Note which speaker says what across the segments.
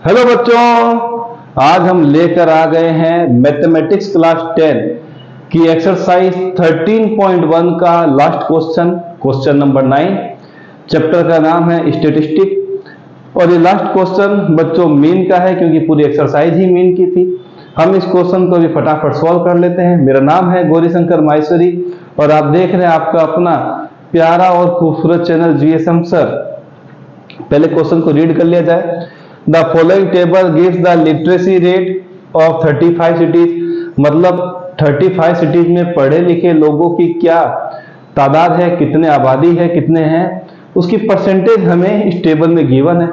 Speaker 1: Hello बच्चों, आज हम लेकर आ गए हैं मैथमेटिक्स क्लास 10 की एक्सरसाइज 13.1 का लास्ट क्वेश्चन नंबर 9। चैप्टर का नाम है स्टेटिस्टिक और ये लास्ट क्वेश्चन बच्चों मीन का है क्योंकि पूरी एक्सरसाइज ही मीन की थी। हम इस क्वेश्चन को भी फटाफट सॉल्व कर लेते हैं। मेरा नाम है गौरीशंकर माहेश्वरी और आप देख रहे हैं आपका अपना प्यारा और खूबसूरत चैनल जीएसएम सर। पहले क्वेश्चन को रीड कर लिया जाए। The following table gives the literacy rate of 35 cities, मतलब 35 सिटीज में पढ़े लिखे लोगों की क्या तादाद है, कितने आबादी है, कितने हैं, उसकी परसेंटेज हमें इस टेबल में गिवन है।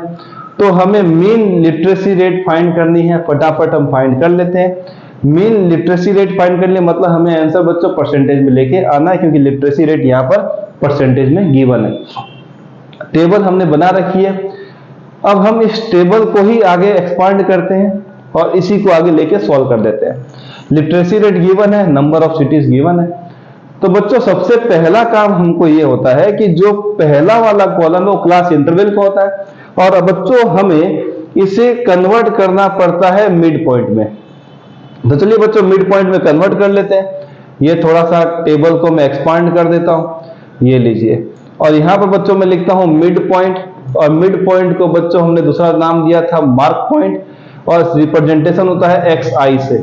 Speaker 1: तो हमें मीन लिटरेसी रेट फाइंड करनी है। फटाफट हम फाइंड कर लेते हैं। मीन लिटरेसी रेट फाइंड करने मतलब हमें आंसर बच्चों परसेंटेज में लेके आना है क्योंकि लिटरेसी रेट यहाँ पर परसेंटेज में गिवन है। टेबल हमने बना रखी है। अब हम इस टेबल को ही आगे एक्सपांड करते हैं और इसी को आगे लेके सॉल्व कर देते हैं। लिटरेसी रेट गिवन है, नंबर ऑफ सिटीज गिवन है। तो बच्चों सबसे पहला काम हमको ये होता है कि जो पहला वाला कॉलम है वो क्लास इंटरवल का होता है और बच्चों हमें इसे कन्वर्ट करना पड़ता है मिड पॉइंट में। तो चलिए बच्चों मिड पॉइंट में कन्वर्ट कर लेते हैं। ये थोड़ा सा टेबल को मैं एक्सपांड कर देता हूं, ये लीजिए। और यहां पर बच्चों मैं लिखता हूं मिड पॉइंट और मिड पॉइंट को बच्चों हमने दूसरा नाम दिया था मार्क पॉइंट और रिप्रेजेंटेशन होता है एक्स आई से।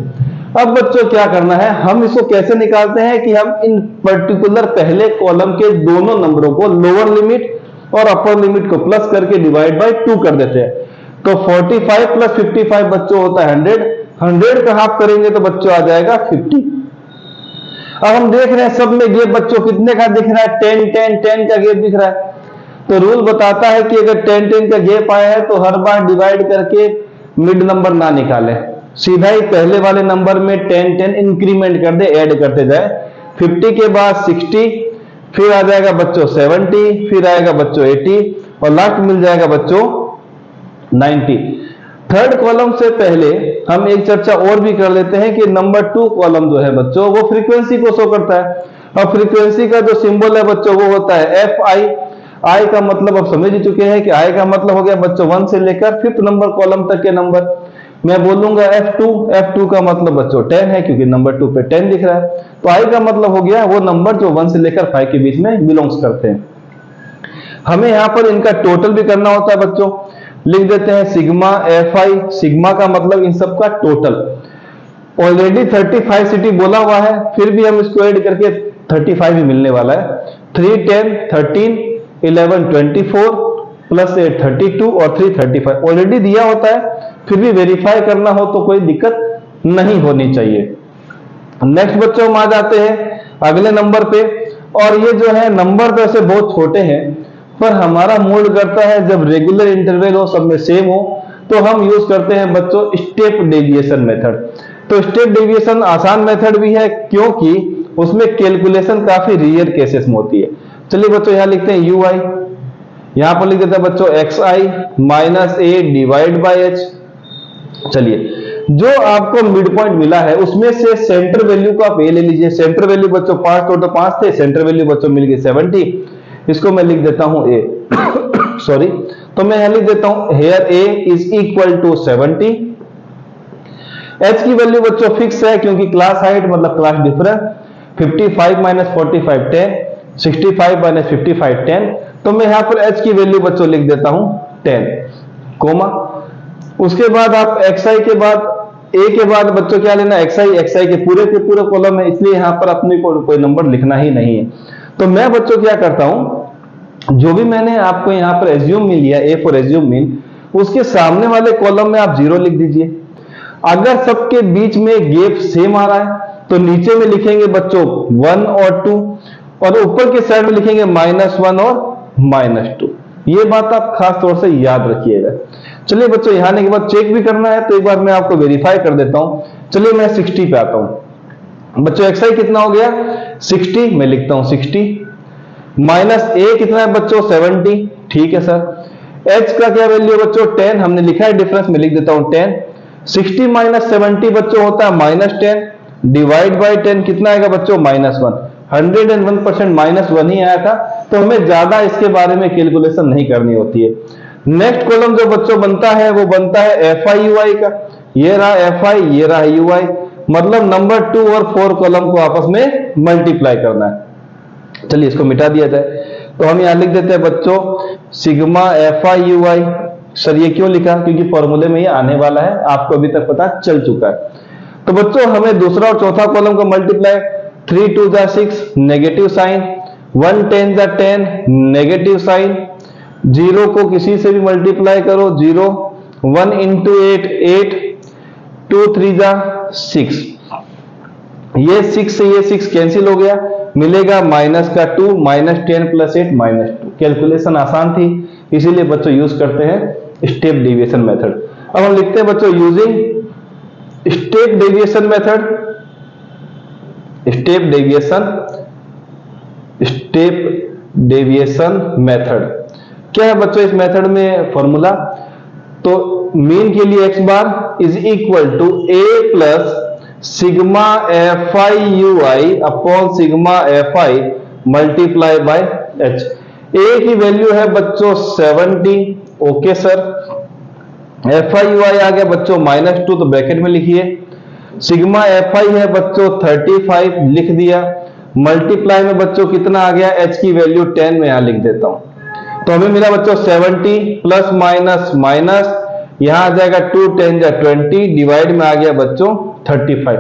Speaker 1: अब बच्चों क्या करना है, हम इसको कैसे निकालते हैं कि हम इन पर्टिकुलर पहले कॉलम के दोनों नंबरों को लोअर लिमिट और अपर लिमिट को प्लस करके डिवाइड बाय 2 कर देते हैं। तो 45 प्लस 55 बच्चों होता है 100 का हाफ करेंगे तो बच्चों आ जाएगा 50। अब हम देख रहे हैं सब में गैप बच्चों कितने का दिख रहा है, 10 का गैप दिख रहा है। तो रूल बताता है कि अगर 10 का गैप आया है तो हर बार डिवाइड करके मिड नंबर ना निकाले, सीधा ही पहले वाले नंबर में 10 इंक्रीमेंट कर दे, ऐड करते जाए। 50 के बाद 60, फिर आ जाएगा बच्चों 70, फिर आएगा बच्चों 80 और लास्ट मिल जाएगा बच्चों 90। थर्ड कॉलम से पहले हम एक चर्चा और भी कर लेते हैं कि नंबर 2 कॉलम जो है बच्चों वो फ्रीक्वेंसी को शो करता है और फ्रीक्वेंसी का जो सिंबल है बच्चों वो होता है एफ आई। आई का मतलब आप समझ ही चुके हैं कि आई का मतलब हो गया बच्चों 1 से लेकर 5th नंबर कॉलम तक के नंबर। मैं बोलूंगा F2 का मतलब बच्चों 10 है क्योंकि नंबर 2 पे 10 दिख रहा है। तो आई का मतलब हो गया वो नंबर जो 1 से लेकर 5 के बीच में बिलोंग्स करते हैं। हमें यहां पर इनका टोटल भी करना होता है बच्चों। लिख देते हैं सिग्मा एफ आई। सिग्मा का मतलब इन सब का टोटल। ऑलरेडी 35 सिटी बोला हुआ है, फिर भी हम इसको ऐड करके 35 ही मिलने वाला है। 3 10 13 11 24 प्लस 8 32 और 3 35 ऑलरेडी दिया होता है, फिर भी वेरीफाई करना हो तो कोई दिक्कत नहीं होनी चाहिए। नेक्स्ट बच्चों हम आ जाते हैं अगले नंबर पे और ये जो है नंबर तो ऐसे बहुत छोटे हैं पर हमारा मूड करता है जब रेगुलर इंटरवल हो, सब में सेम हो, तो हम यूज करते हैं बच्चों स्टेप डेविएशन मेथड। तो स्टेप डेविएशन आसान मेथड भी है क्योंकि उसमें कैलकुलेशन काफी रेयर केसेस में होती है। चलिए बच्चों यहां लिखते हैं यू आई, यहां पर लिख देते हैं बच्चों x I minus A divide by H. चलिए जो आपको मिड पॉइंट मिला है उसमें से सेंटर वैल्यू को आप ए ले लीजिए। सेंटर वैल्यू बच्चों 5 तो 5 थे, सेंटर वैल्यू बच्चों मिल गई 70। इसको मैं लिख देता हूं ए सॉरी, तो मैं यहां लिख देता हूं here a is equal to 70। H की वैल्यू बच्चों फिक्स है क्योंकि क्लास हाइट मतलब क्लास डिफरेंस 55 माइनस 45 10, 65 माइनस 55 10। तो मैं यहां पर एच की वैल्यू बच्चों लिख देता हूं 10 कोमा। उसके बाद आप एक्सआई के बाद ए के बाद बच्चों क्या लेना, एक्सआई के पूरे कॉलम है इसलिए यहां पर अपने को कोई नंबर लिखना ही नहीं है। तो मैं बच्चों क्या करता हूं, जो भी मैंने आपको यहां पर एज्यूम मीन लिया, ए फॉर एज्यूम मीन, उसके सामने वाले कॉलम में आप 0 लिख दीजिए। अगर सबके बीच में गैप सेम आ रहा है तो नीचे में लिखेंगे बच्चों 1 और 2 और ऊपर के साइड में लिखेंगे -1 और -2। ये बात आप खास तौर से याद रखिएगा। चलिए बच्चों यहां आने के बाद चेक भी करना है तो एक बार मैं आपको वेरीफाई कर देता हूं। चलिए मैं 60 पे आता हूं। बच्चों एक्सआई कितना हो गया 60, मैं लिखता हूं 60 माइनस ए कितना है बच्चों 70, ठीक है सर। एच का क्या वैल्यू है बच्चों 10, हमने लिखा है डिफरेंस, में लिख देता हूं 10। 60 माइनस 70 बच्चों होता है -10 डिवाइड बाय 10 कितना आएगा बच्चों -1। 101% -1 ही आया था तो हमें ज्यादा इसके बारे में कैलकुलेशन नहीं करनी होती है। नेक्स्ट कॉलम जो बच्चों बनता है वो बनता है FI/UI का। ये रहा FI, ये रहा UI, मतलब नंबर 2 और 4 कॉलम को आपस में मल्टीप्लाई करना है। चलिए इसको मिटा दिया जाए। तो हम यहां लिख देते हैं बच्चों सिग्मा FI/UI। सर ये क्यों लिखा? क्योंकि फॉर्मूले में ये आने वाला है, आपको अभी तक पता चल चुका है। तो बच्चों हमें दूसरा और चौथा कॉलम को multiply, 3 2 6 negative sign, 1 10 10 negative sign, 0 को किसी से भी मल्टीप्लाई करो 0, 1 into 8 8, 2 3 6। ये 6 से ये 6 कैंसिल हो गया, मिलेगा माइनस का 2, -10 + 8 -2। कैलकुलेशन आसान थी, इसीलिए बच्चों यूज करते हैं स्टेप डेविएशन मेथड। अब हम लिखते हैं बच्चों using step deviation method, step deviation method. क्या है बच्चों इस मेथड में फॉर्मूला? तो मीन के लिए x bar is equal to a plus sigma FI/UI upon sigma FI multiply by h। a की वैल्यू है बच्चों 70, ओके सर। FI/UI आ गया बच्चों -2, तो ब्रैकेट में लिखिए। सिग्मा FI है बच्चों 35, लिख दिया। मल्टीप्लाई में बच्चों कितना आ गया? h की वैल्यू 10 में यहां लिख देता हूं। तो हमें मिला बच्चों 70 प्लस माइनस माइनस, यहां आ जाएगा 2 10 20, डिवाइड में आ गया बच्चों 35।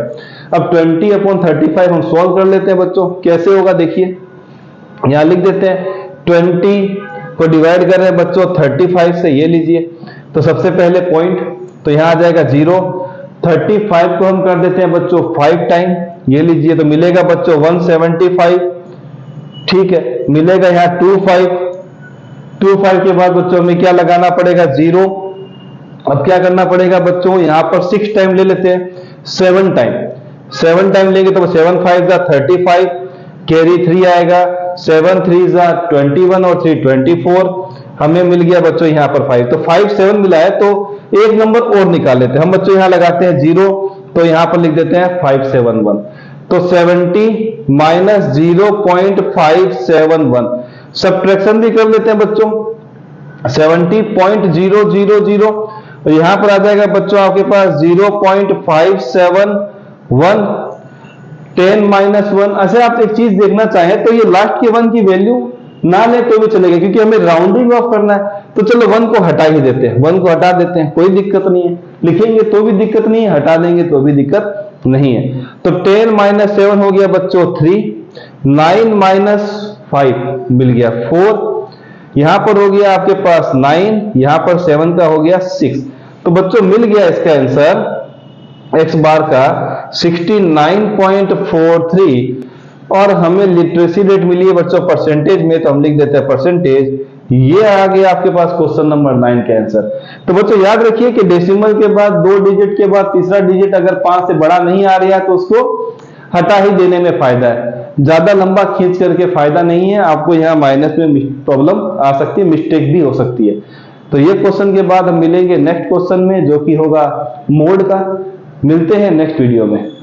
Speaker 1: अब 20/35 हम सॉल्व कर लेते हैं बच्चों। कैसे होगा देखिए, यहां लिख देते हैं 20 को डिवाइड कर रहे हैं बच्चों 35 से, ये लीजिए। तो सबसे पहले पॉइंट, तो यहां आ जाएगा 0। 35 को हम कर देते हैं बच्चों 5 टाइम, ये लीजिए। तो मिलेगा बच्चों 175, ठीक है। मिलेगा यहां 25 के बाद बच्चों हमें क्या लगाना पड़ेगा? 0। अब क्या करना पड़ेगा बच्चों? यहां पर 6 टाइम ले लेते हैं, 7 टाइम लेंगे तो 7 5 35, कैरी 3 आएगा, 7 3 21 और 3 24। हमें मिल गया बच्चों यहां पर 5। तो 5 7 मिला है, तो एक नंबर और निकाल लेते हैं हम बच्चों। यहां लगाते हैं 0, तो यहां पर लिख देते हैं 571। तो 70 माइनस 0.571, सब्ट्रैक्शन भी कर लेते हैं बच्चों। 70.000 और यहां पर आ जाएगा बच्चों आपके पास 0.571, 10 - 1। अच्छा आप एक चीज देखना चाहें तो ये लास्ट के 1 की वैल्यू ना ले तो भी चलेगा, क्योंकि हमें राउंडिंग ऑफ करना है। तो चलो 1 को हटा ही देते हैं, 1 को हटा देते हैं, कोई दिक्कत नहीं है। लिखेंगे तो भी दिक्कत नहीं है, हटा देंगे तो भी दिक्कत नहीं है। तो 10 - 7 हो गया बच्चों 3, 9 - 5 मिल गया 4, यहां पर हो गया आपके पास 9, यहां पर 7 का हो गया 6। तो बच्चों मिल गया इसका आंसर x बार का 69.43। और हमें लिटरेसी रेट मिली है बच्चों परसेंटेज में, तो हम लिख देते हैं परसेंटेज। ये आ गया आपके पास क्वेश्चन नंबर 9 का आंसर। तो बच्चों याद रखिए कि डेसिमल के बाद 2 डिजिट के बाद तीसरा डिजिट अगर 5 से बड़ा नहीं आ रहा है तो उसको हटा ही देने में फायदा है, ज्यादा लंबा खींच करके फायदा नहीं है। आपको यहाँ माइनस में प्रॉब्लम आ सकती है, मिस्टेक भी हो सकती है। तो ये क्वेश्चन के बाद हम मिलेंगे नेक्स्ट क्वेश्चन में, जो कि होगा मोड का। मिलते हैं नेक्स्ट वीडियो में।